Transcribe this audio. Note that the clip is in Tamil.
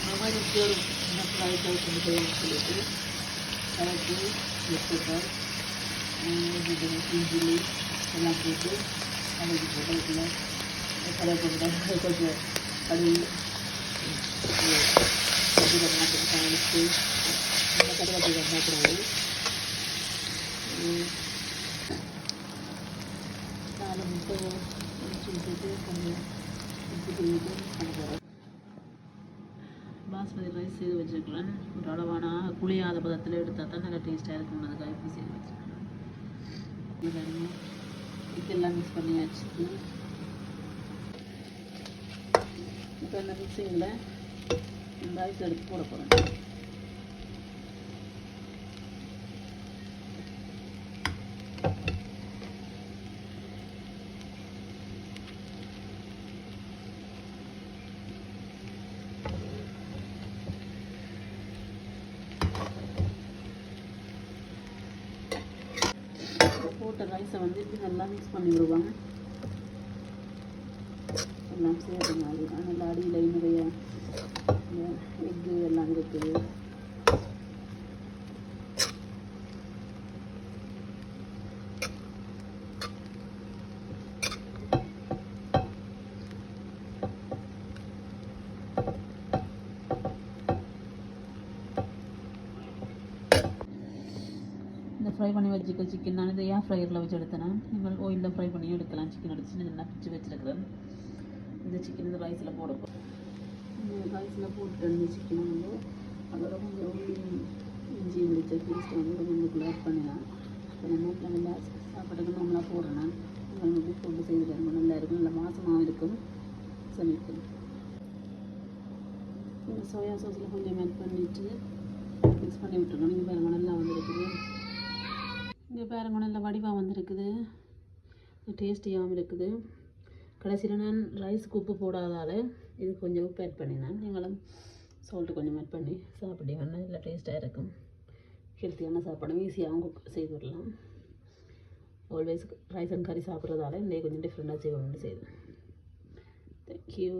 வெங்காயத்துக்கு ஒரு ஃப்ரைட் ரைஸ் கொண்டு போய் சொல்லிட்டு கலக்கி வச்சுருக்கேன். இஞ்சிலி எல்லாம் போட்டு கலக்கி போட்டு கலர் போட்டு கொஞ்சம் கழுவி கருவேப்பிலை தாளித்து அந்த கருவேப்பிலை வெங்காயக்கூடாது. நாலு முட்டை சுட்டு கொஞ்சம் உப்பு தூவிட்டு பண்ண போகிறேன். பாஸ்மதி ரைஸ் செய்து வச்சுருக்கிறேன். ஒரு அளவான புளியாத பதத்தில் எடுத்தால் தான் நல்லா டேஸ்ட்டாக இருக்கும். அதுக்காக இப்படி செய்து வச்சுருக்கேன். இதெல்லாம் மிக்ஸ் பண்ணியாச்சு. இப்போ இந்த மிக்சிங்கில் இந்த ரைஸ் எடுத்து போட போகிறேன். போட்ட ரைஸை வந்து இப்படி நல்லா மிக்ஸ் பண்ணி விடுவாங்க. எல்லாம் சேர்த்து மாதிரி நல்லா அடியில் நிறைய எக்கு எல்லாம் இருக்குது. ஃப்ரை பண்ணி வச்சுக்க சிக்கன் நான் இதை ஏன் ஃப்ரையரில் வச்சு எடுத்தேன்னா நீங்கள் ஆயிலில் ஃப்ரை பண்ணி எடுக்கலாம். சிக்கன் எடுத்து சின்ன பிச்சு வச்சுருக்கிறேன். இந்த சிக்கன் இந்த ரைஸில் போடப்போம். இந்த ரைஸில் போட்டு இந்த சிக்கனை வந்து அதோட கொஞ்சம் இஞ்சி முடிச்ச பேஸ்ட்டை வந்து கொஞ்சம் ஆட் பண்ணிடலாம். இப்போ நம்ம நல்லா சாப்பாட்டுக்கு நம்மளாக போடுறேன். நீங்கள் வந்து போட்டு செய்து ரொம்ப நல்லா இருக்கும். நல்லா மாசமாகவும் இருக்கும். சமைக்கும். இந்த சோயா சாஸில் கொஞ்சம் ஆட் பண்ணிவிட்டு மிக்ஸ் பண்ணி விட்டுருக்கோம். நீங்கள் பாருங்கள் நல்லா வந்துருக்குது. இங்கே பாருங்க நல்ல வடிவாக வந்திருக்குது. டேஸ்டியாகவும் இருக்குது. கடைசியில் நான் ரைஸுக்கு உப்பு போடாதால் இது கொஞ்சம் உப்பு ஆட் பண்ணினேன். நீங்களும் சால்ட்டு கொஞ்சம் ஆட் பண்ணி சாப்பிட்டீங்கன்னா நல்லா டேஸ்ட்டாக இருக்கும். ஹெல்த்தியான சாப்பாடும் ஈஸியாகவும் செய்து விடலாம். ஆல்வேஸ் ரைஸ் அண்ட் கறி சாப்பிட்றதால இன்றைக்கி கொஞ்சம் டிஃப்ரெண்ட்டாக செய்யணும்னு செய்யுது. தேங்க்யூ.